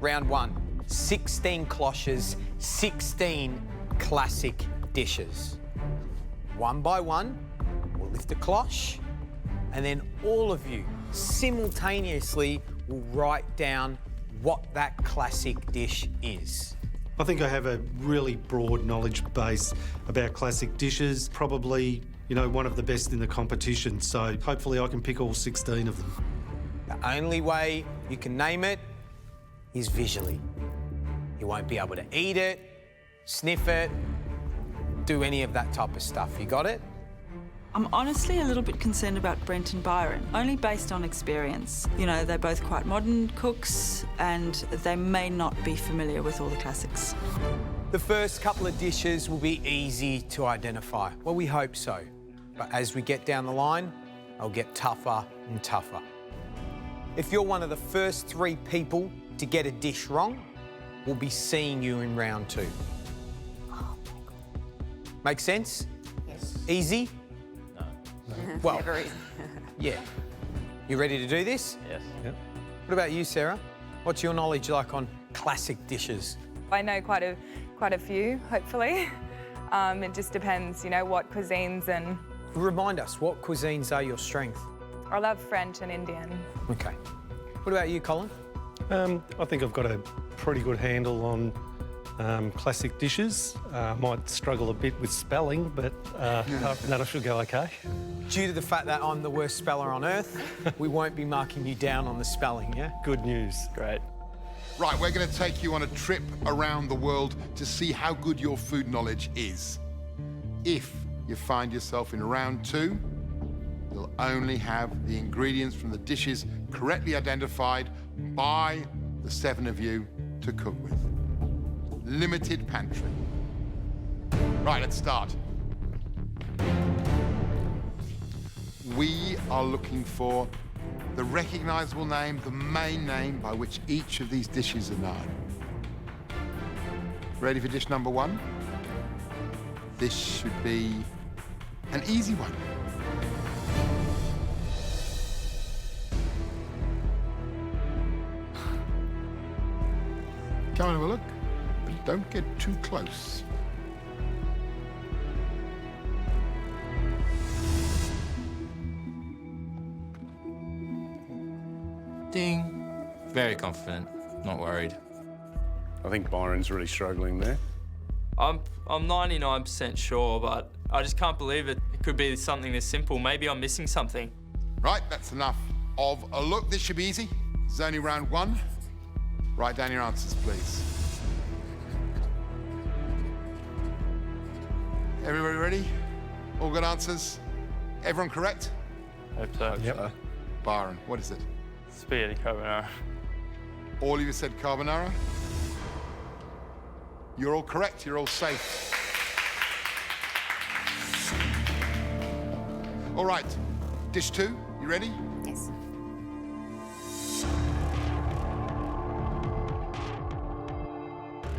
Round one, 16 cloches, 16 classic dishes. One by one, we'll lift a cloche, and then all of you simultaneously will write down what that classic dish is. I think I have a really broad knowledge base about classic dishes, probably, you know, one of the best in the competition, so hopefully I can pick all 16 of them. The only way you can name it is visually. You won't be able to eat it, sniff it, do any of that type of stuff. You got it? I'm honestly a little bit concerned about Brent and Byron, only based on experience. You know, they're both quite modern cooks and they may not be familiar with all the classics. The first couple of dishes will be easy to identify. Well, we hope so. But as we get down the line, they'll get tougher and tougher. If you're one of the first 3 people to get a dish wrong, we'll be seeing you in round 2. Make sense? Yes. Easy? Well, Never easy. yeah. You ready to do this? Yes. Yep. What about you, Sarah? What's your knowledge like on classic dishes? I know quite a few, hopefully. It just depends, you know, what cuisines and... Remind us, what cuisines are your strength? I love French and Indian. Okay. What about you, Colin? I think I've got a pretty good handle on classic dishes. I might struggle a bit with spelling, but apart from that I should go okay. Due to the fact that I'm the worst speller on earth, we won't be marking you down on the spelling, yeah? Good news. Great. Right, we're going to take you on a trip around the world to see how good your food knowledge is. If you find yourself in round 2, you'll only have the ingredients from the dishes correctly identified by the 7 of you to cook with. Limited pantry. Right, let's start. We are looking for the recognisable name, the main name by which each of these dishes are known. Ready for dish number 1? This should be an easy one. Come and have a look, but don't get too close. Ding. Very confident, not worried. I think Byron's really struggling there. I'm 99% sure, but I just can't believe it. It could be something this simple. Maybe I'm missing something. Right, that's enough of a look. This should be easy. This is only round 1. Write down your answers, please. Everybody ready? All good answers? Everyone correct? Hope so. Yep. Byron, what is it? Spaghetti carbonara. All of you said carbonara? You're all correct, you're all safe. All right, dish 2, you ready? Yes.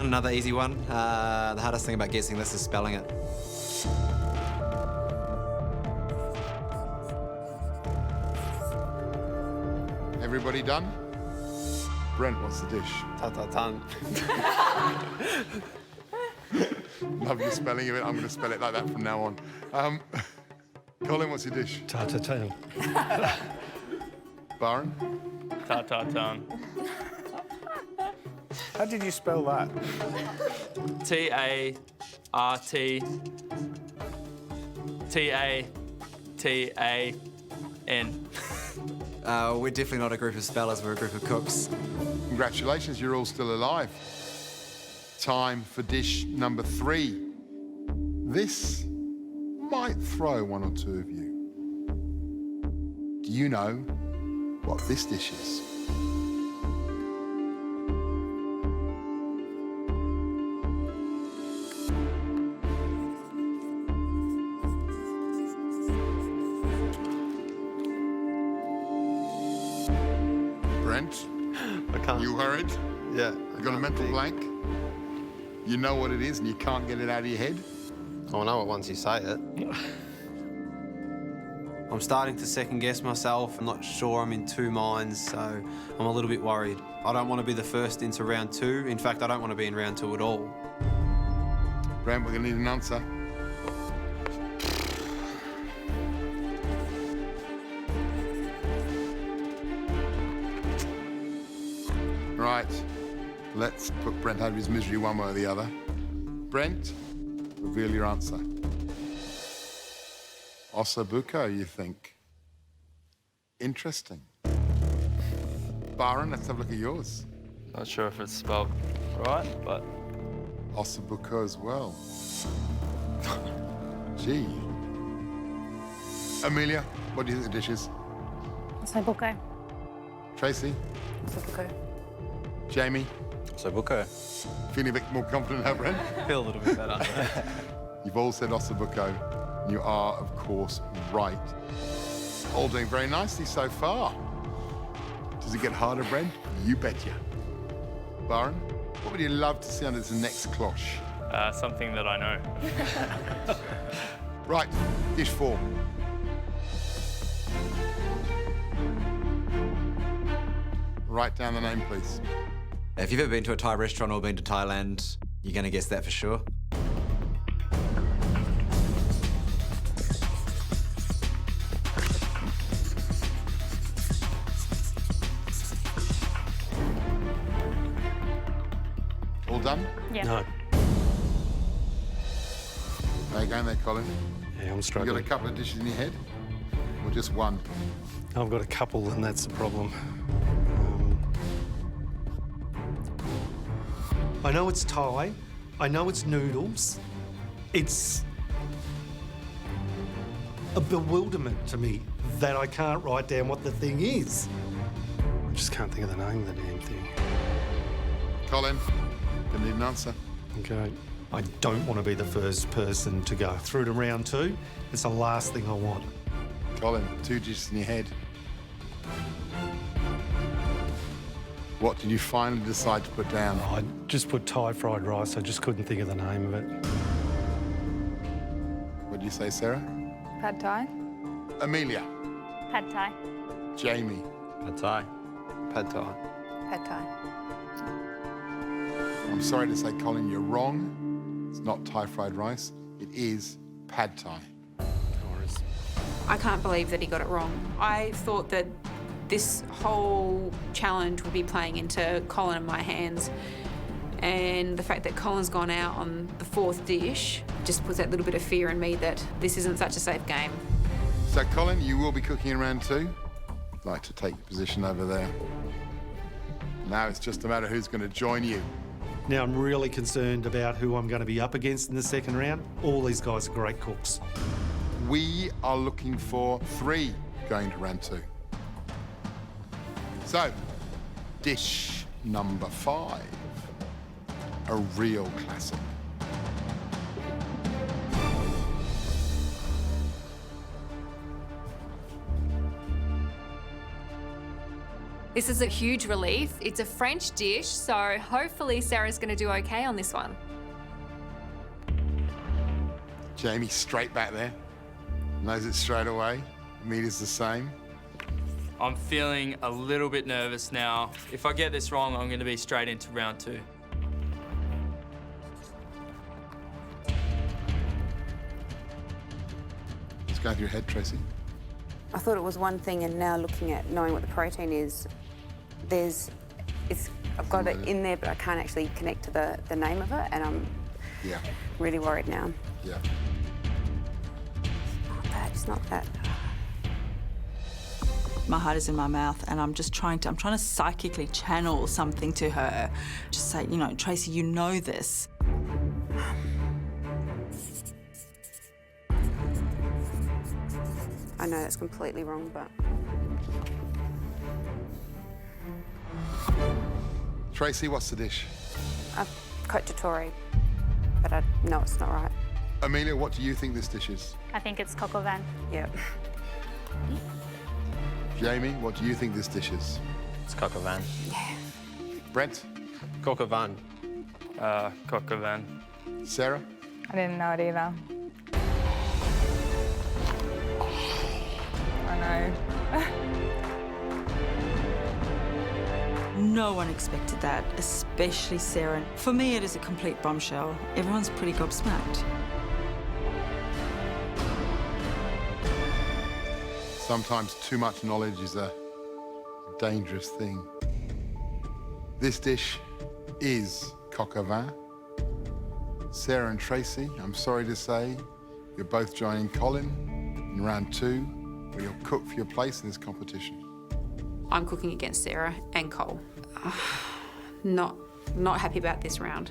Another easy one. The hardest thing about guessing this is spelling it. Everybody done? Brent, what's the dish? Ta-ta-tan. Love your spelling of it. I'm going to spell it like that from now on. Colin, what's your dish? Ta-ta-tan. Byron? Ta-ta-tan. How did you spell that? T-A-R-T-T-A-T-A-N. We're definitely not a group of spellers, we're a group of cooks. Congratulations, you're all still alive. Time for dish number 3. This might throw one or two of you. Do you know what this dish is? Brent? I can't. You heard? Yeah. You got a mental blank? You know what it is and you can't get it out of your head? I know it once you say it. I'm starting to second guess myself. I'm not sure, I'm in two minds, so I'm a little bit worried. I don't want to be the first into round 2. In fact, I don't want to be in round 2 at all. Brent, we're going to need an answer. Right, let's put Brent out of his misery one way or the other. Brent, reveal your answer. Ossobuco, you think? Interesting. Byron, let's have a look at yours. Not sure if it's spelled right, but Ossobuco as well. Gee. Amelia, what do you think the dish is? Ossobuco. Tracy? Ossobuco. Jamie? Ossobuco. Feeling a bit more confident now, Brent? Feel a little bit better. You've all said ossobuco. You are, of course, right. All doing very nicely so far. Does it get harder, Brent? You betcha. Byron, what would you love to see under this next cloche? something that I know. Right, dish 4. Write down the name, please. If you've ever been to a Thai restaurant or been to Thailand, you're going to guess that for sure. All done? Yeah. No. How you going there, Colin? Yeah, I'm You got a struggling. couple of dishes in your head? Or just one? I've got a couple, and that's the problem. I know it's Thai. I know it's noodles. It's a bewilderment to me that I can't write down what the thing is. I just can't think of the name of the damn thing. Colin, gonna need an answer. Okay. I don't want to be the first person to go through to round 2. It's the last thing I want. Colin, 2 dishes in your head. What did you finally decide to put down? I just put Thai fried rice. I just couldn't think of the name of it. What did you say, Sarah? Pad Thai? Amelia. Pad Thai. Jamie. Pad Thai. Pad Thai. Pad Thai. I'm sorry to say, Colin, you're wrong. It's not Thai fried rice. It is Pad Thai. I can't believe that he got it wrong. I thought that this whole challenge would be playing into Colin and my hands. And the fact that Colin's gone out on the 4th dish just puts that little bit of fear in me that this isn't such a safe game. So, Colin, you will be cooking in round 2. I'd like to take your position over there. Now it's just a matter of who's going to join you. Now, I'm really concerned about who I'm going to be up against in the second round. All these guys are great cooks. We are looking for 3 going to round 2. So, dish number 5. A real classic. This is a huge relief. It's a French dish, so hopefully Sarah's going to do okay on this one. Jamie, straight back there. Knows it straight away. Amelia's the same. I'm feeling a little bit nervous now. If I get this wrong, I'm going to be straight into round 2. It's going through your head, Tracy. I thought it was one thing, and now looking at knowing what the protein is, I've got it in there, but I can't actually connect to the name of it, and I'm Yeah, really worried now. yeah. It's not that. My heart is in my mouth, and I'm trying to psychically channel something to her. Just say, you know, Tracy, you know this. I know that's completely wrong, but Tracy, what's the dish? Cote d'Ivoire, but I know it's not right. Amelia, what do you think this dish is? I think it's coq au vin. Yep. Jamie, what do you think this dish is? It's coq au vin. Brent? Coq au vin. Coq au vin. I Sarah? didn't know it either. know. No one expected that, especially Sarah. For me, it is a complete bombshell. Everyone's pretty gobsmacked. Sometimes too much knowledge is a dangerous thing. This dish is coq au vin. Sarah and Tracy, I'm sorry to say, you're both joining Colin in round 2, where you'll cook for your place in this competition. I'm cooking against Sarah and Cole. Not happy about this round.